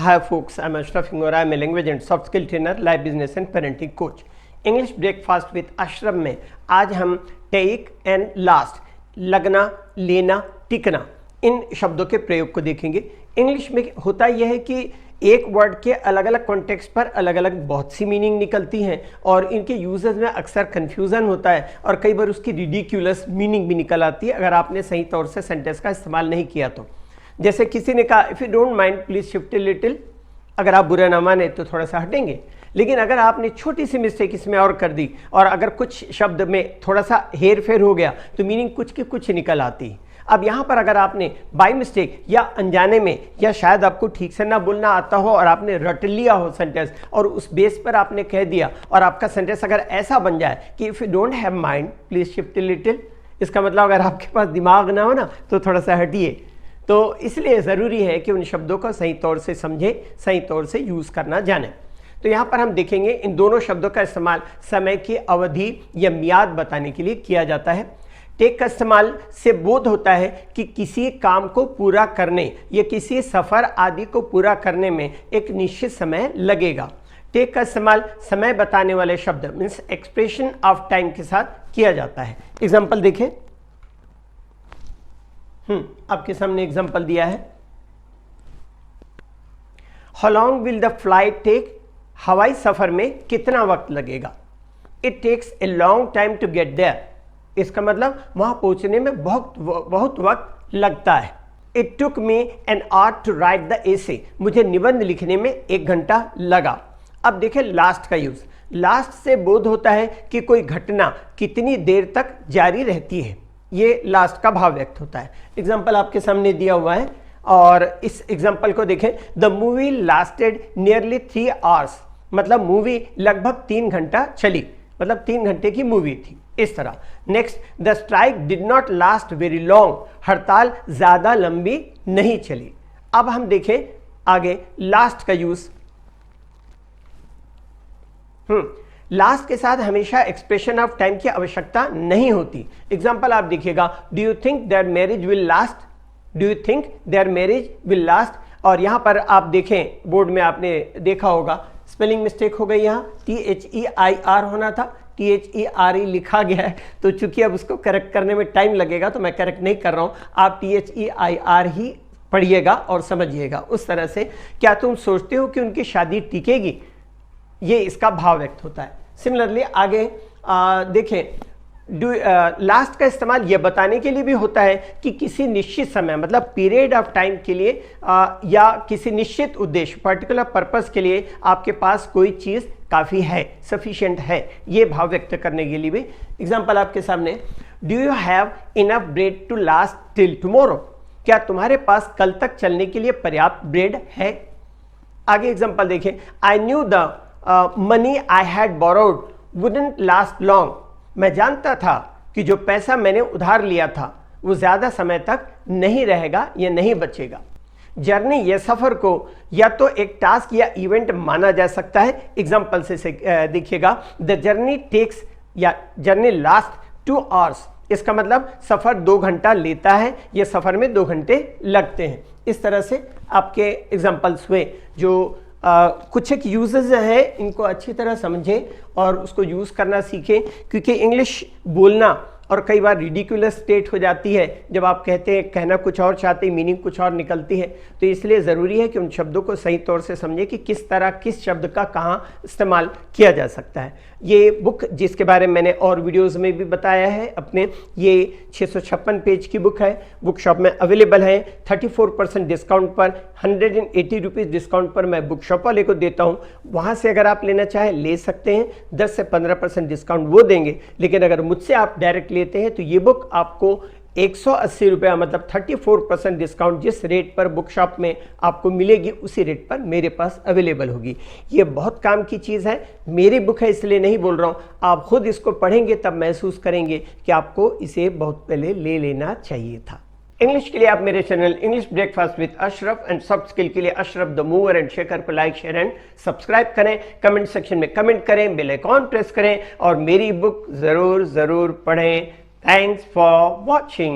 Hi folks, I'm Ashraf Ingor. I'm a language and soft skill trainer, life business and parenting coach. English breakfast with Ashraf में आज हम take and last, लगना, लेना, टिकना, इन शब्दों के प्रयोग को देखेंगे। इंग्लिश में होता यह है कि एक वर्ड के अलग अलग कॉन्टेक्स्ट पर अलग अलग बहुत सी मीनिंग निकलती हैं और इनके यूजेस में अक्सर कन्फ्यूज़न होता है और कई बार उसकी रिडिक्यूलस मीनिंग भी निकल आती है अगर आपने सही तौर से सेंटेंस का इस्तेमाल नहीं किया तो। जैसे किसी ने कहा if you don't mind please shift a little, अगर आप बुरा ना माने तो थोड़ा सा हटेंगे। लेकिन अगर आपने छोटी सी मिस्टेक इसमें और कर दी और अगर कुछ शब्द में थोड़ा सा हेर फेर हो गया तो मीनिंग कुछ की कुछ निकल आती है। अब यहाँ पर अगर आपने बाय मिस्टेक या अनजाने में या शायद आपको ठीक से ना बोलना आता हो और आपने रट लिया हो सेंटेंस और उस बेस पर आपने कह दिया और आपका सेंटेंस अगर ऐसा बन जाए कि if you don't have mind please shift a little, इसका मतलब अगर आपके पास दिमाग ना हो ना तो थोड़ा सा हटिए। तो इसलिए ज़रूरी है कि उन शब्दों को सही तौर से समझें, सही तौर से यूज़ करना जाने। तो यहाँ पर हम देखेंगे इन दोनों शब्दों का इस्तेमाल समय की अवधि या मियाद बताने के लिए किया जाता है। टेक का इस्तेमाल से बोध होता है कि किसी काम को पूरा करने या किसी सफ़र आदि को पूरा करने में एक निश्चित समय लगेगा। टेक का इस्तेमाल समय बताने वाले शब्द मीन्स एक्सप्रेशन ऑफ टाइम के साथ किया जाता है। एग्जाम्पल देखें, आपके सामने एग्जाम्पल दिया है। How long will the flight take, हवाई सफर में कितना वक्त लगेगा। It takes a long time to get there, इसका मतलब वहां पहुंचने में बहुत वक्त लगता है। It took me an hour to write the essay, मुझे निबंध लिखने में 1 घंटा लगा। अब देखें लास्ट का यूज। लास्ट से बोध होता है कि कोई घटना कितनी देर तक जारी रहती है, ये लास्ट का भाव व्यक्त होता है। एग्जाम्पल आपके सामने दिया हुआ है और इस एग्जाम्पल को देखें। The movie lasted nearly 3 hours, मतलब मूवी लगभग 3 घंटा चली, मतलब 3 घंटे की मूवी थी। इस तरह next, the strike did not last very long, हड़ताल ज्यादा लंबी नहीं चली। अब हम देखें आगे लास्ट का यूज। लास्ट के साथ हमेशा एक्सप्रेशन ऑफ टाइम की आवश्यकता नहीं होती। एग्जाम्पल आप देखिएगा, do you think that marriage will last, do you think that marriage will last. और यहां पर आप देखें बोर्ड में आपने देखा होगा स्पेलिंग मिस्टेक हो गई, यहाँ THEIR होना था, THERE लिखा गया है। तो चूंकि अब उसको करेक्ट करने में टाइम लगेगा तो मैं करेक्ट नहीं कर रहा हूं, आप THEIR ही पढ़िएगा और समझिएगा उस तरह से। क्या तुम सोचते हो कि उनकी शादी टिकेगी, ये इसका भाव व्यक्त होता है। सिमिलरली आगे देखें, लास्ट का इस्तेमाल यह बताने के लिए भी होता है कि किसी निश्चित समय मतलब पीरियड ऑफ टाइम के लिए या किसी निश्चित उद्देश्य पर्टिकुलर पर्पस के लिए आपके पास कोई चीज़ काफ़ी है, सफिशिएंट है, ये भाव व्यक्त करने के लिए भी। एग्जाम्पल आपके सामने, do you have enough bread to last till tomorrow, क्या तुम्हारे पास कल तक चलने के लिए पर्याप्त ब्रेड है। आगे एग्जाम्पल देखें, I knew the money I had borrowed wouldn't last long, मैं जानता था कि जो पैसा मैंने उधार लिया था वो ज़्यादा समय तक नहीं रहेगा या नहीं बचेगा। जर्नी या सफ़र को या तो एक टास्क या इवेंट माना जा सकता है। एग्जाम्पल से देखिएगा, द जर्नी टेक्स या जर्नी लास्ट 2 आवर्स, इसका मतलब सफ़र 2 घंटा लेता है या सफ़र में 2 घंटे लगते हैं। इस तरह से आपके एग्जाम्पल्स हुए जो कुछ एक यूजेस हैं, इनको अच्छी तरह समझें और उसको यूज़ करना सीखें, क्योंकि इंग्लिश बोलना और कई बार रिडिकुलस स्टेट हो जाती है जब आप कहते हैं, कहना कुछ और चाहते हैं, मीनिंग कुछ और निकलती है। तो इसलिए ज़रूरी है कि उन शब्दों को सही तौर से समझें कि किस तरह किस शब्द का कहाँ इस्तेमाल किया जा सकता है। ये बुक जिसके बारे में मैंने और वीडियोस में भी बताया है अपने, ये 656 पेज की बुक है, बुक शॉप में अवेलेबल है 34% डिस्काउंट पर, 180 रुपीज़ डिस्काउंट पर मैं बुक शॉप वाले को देता हूँ। वहाँ से अगर आप लेना चाहें ले सकते हैं, 10 से 15% डिस्काउंट वो देंगे। लेकिन अगर मुझसे आप डायरेक्ट लेते हैं तो ये बुक आपको 180 रुपया मतलब 34% डिस्काउंट जिस रेट पर बुक शॉप में आपको मिलेगी उसी रेट पर मेरे पास अवेलेबल होगी। ये बहुत काम की चीज़ है, मेरी बुक है इसलिए नहीं बोल रहा हूँ, आप खुद इसको पढ़ेंगे तब महसूस करेंगे कि आपको इसे बहुत पहले ले लेना चाहिए था। इंग्लिश के लिए आप मेरे channel English breakfast with Ashraf and soft skill के लिए Ashraf the mover and shaker को लाइक शेयर एंड सब्सक्राइब करें, कमेंट सेक्शन में कमेंट करें, बेल आइकॉन प्रेस करें और मेरी बुक ज़रूर पढ़ें। Thanks for watching.